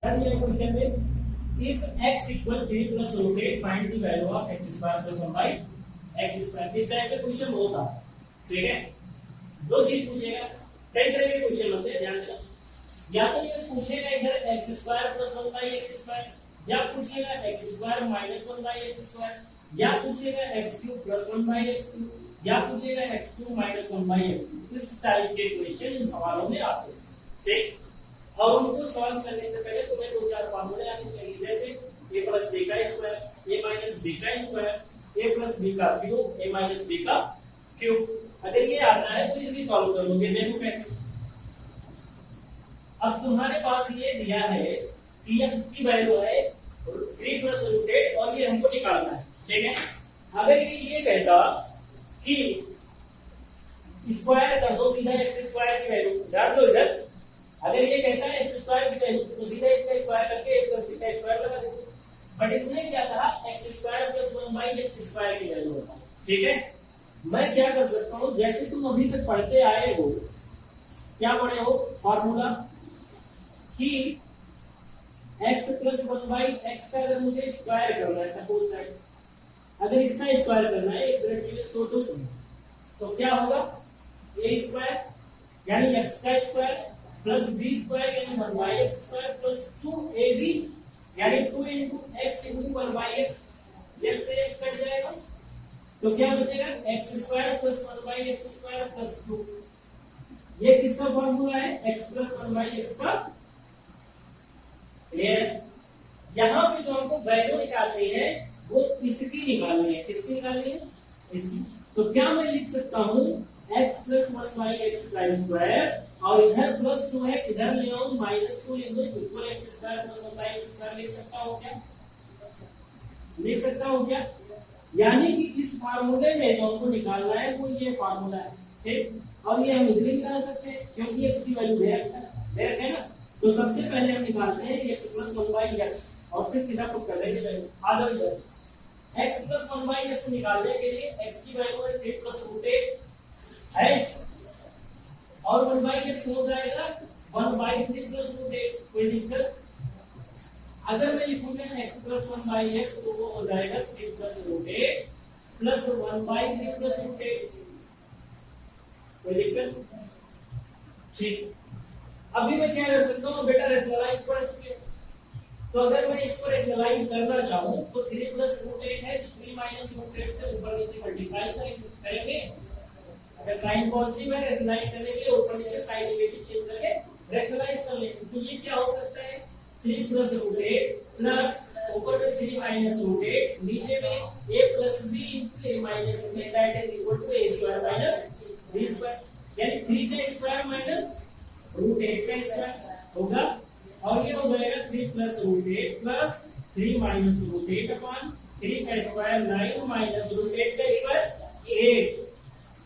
Question में if x equal 3 plus root 8 find the value of x square plus 1 by x square। इस type का question होता है, ठीक है। दो चीज पूछेगा, कई तरह के क्वेश्चन होते हैं, ध्यान देना। या तो ये पूछेगा इधर x square plus 1 by x square, या पूछेगा x square minus 1 by x square, या पूछेगा x cube plus 1 by x cube, या पूछेगा x cube minus 1 by x cube. इस टाइप के क्वेश्चन इन सवालों में आते हैं, ठीक। और उनको सॉल्व करने से पहले तुम्हें दो चार फार्मूले आने चाहिए, जैसे a प्लस b का स्क्वायर, a माइनस b का स्क्वायर, a प्लस b का क्यूब, a माइनस b का क्यूब। अगर ये आता है तो इसकी सॉल्व कर लोगे। देखो कैसे। अब तुम्हारे पास ये दिया है कि x की वैल्यू है 3 प्लस रूट 8 और ये हमको निकालना है, ठीक है। अगर ये कहता कि स्क्वायर कर दो सीधा x स्क्वायर की वैल्यू डाल दो इधर, अगर ये कहता है x स्क्वायर की वैल्यू तो सीधा इसका स्क्वायर करके a प्लस b का स्क्वायर लगा दो। बट इसने क्या कहा x square plus 1 by x square की वैल्यू होता है, ठीक है। मैं क्या कर सकता हूं, जैसे तुम अभी तक पढ़ते आए हो, क्या पढ़े हो फॉर्मूला कि x प्लस 1 बाई x का अगर मुझे स्क्वायर करना है, सपोज दैट अगर इसका स्क्वायर करना है, एक मिनट के लिए सोचो तुम, तो क्या होगा a स्क्वायर यानी x का स्क्वायर प्लस b स्क्वायर यानी 1 by x square plus 2ab यानी 2 into x into 1 by x, x से x कट जाएगा तो क्या बचेगा x square plus 1 by x square plus 2। ये किसका फॉर्मूला है, x प्लस 1 बाई x का। क्लियर। यहाँ पे जो हमको वैल्यू निकालनी है वो इसकी निकालनी है, किसकी निकालनी है, इसकी। तो क्या मैं लिख सकता हूँ x प्लस 1 बाई x का स्क्वायर और इधर प्लस 2 है, इधर ले आऊं माइनस 2 लिख दो, equal x square plus 1 by x square लिख सकता हूं क्या, लिख सकता हूं क्या। यानी कि इस फार्मूले में जो हमको निकालना है वो ये फार्मूला है, ठीक। और ये हम इधर निकाल सकते हैं क्योंकि x की वैल्यू देर है ना। तो सबसे पहले हम निकालते हैं x प्लस 1 बाई x और फिर सीधा पुट कर देंगे वैल्यू। आ जाओ इधर, x प्लस 1 बाई x निकालने के लिए x की वैल्यू है 3 प्लस रूट 8 है और 1 बाई x हो जाएगा 1 बाई 3 प्लस रूट 8। कोई दिक्कत। अगर मैं लिखूंगा x प्लस 1 बाई x तो वो हो जाएगा 3 plus root 8 plus 1 by 3 plus root 8। कोई दिक्कत, ठीक। अभी मैं क्या कर सकता हूँ बेटा, रेशनलाइज कर सकते हैं। तो अगर मैं इसको रेशनलाइज करना चाहूँ तो 3 प्लस रूट 8 है तो 3 माइनस रूट 8 से ऊपर नीचे मल्टीप्लाई करेंगे। अगर साइन पॉजिटिव है रेशनलाइज करने के लिए ऊपर नीचे साइन नेगेटिव चेंज करके रेशनलाइज कर लेंगे। तो ये क्या हो सकता है 3 प्लस रूट 8 प्लस ऊपर में 3 माइनस रूट 8 नीचे में a plus b into a minus b that is equal to a square minus b square यानी 3 का स्क्वायर माइनस रूट 8 का स्क्वायर होगा और ये हो जाएगा 3 plus root 8 plus 3 minus root 8 upon 3 का स्क्वायर 9 माइनस रूट 8 का स्क्वायर 8।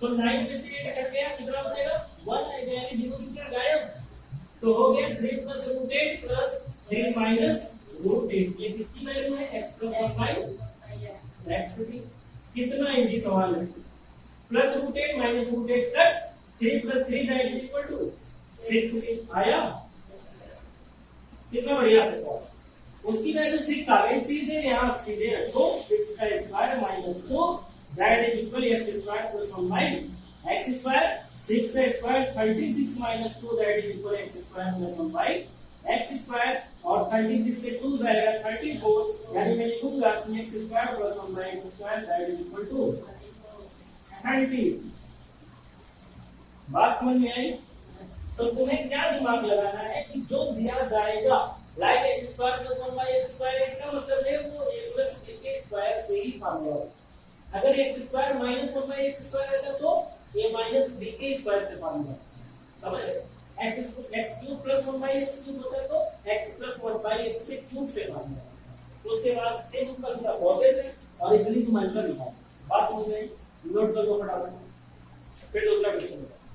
तो 9 में से 8 कट गया, कितना बचेगा 1 आ गया, यानी डिनोमिनेटर गायब। तो हो गया 3 plus root 8 plus 3 minus root 8। ये किसकी वैल्यू है x प्लस 1 बाई x की। कितना इजी सवाल है। Plus root 8 minus root 8 cut 3 plus 3 that is equal to 6 आया। कितना बढ़िया से सवाल। उसकी वैल्यू 6 आ गई, सीधे यहाँ सीधे रखो 6 का square minus 2 that is equal x square plus 1 by x square. 6 का square 36 minus 2 that is equal x square plus 1 by x square और 36 से 2 जाएगा 34 यानी मैं लिखूंगा कि x square plus 1 by x square that is equal to 30। बात समझ में आई। तो तुम्हें क्या दिमाग लगाना है कि जो दिया जाएगा like x square plus 1 by x square, इसका मतलब है वो a प्लस b के स्क्वायर से ही फार्मूला होगा। अगर x square minus 1 by x square रहता तो a माइनस b के स्क्वायर से फार्मूला समझ रहे। x cube plus 1 by x cube होता तो x प्लस 1 बाई x के क्यूब से फार्मूला। तो उसके बाद सेम कंसेप्ट प्रोसेस है और इजीली तुम आंसर निकालो। बात समझ में आई, नोट कर लो फटाफट। फिर दूसरा क्वेश्चन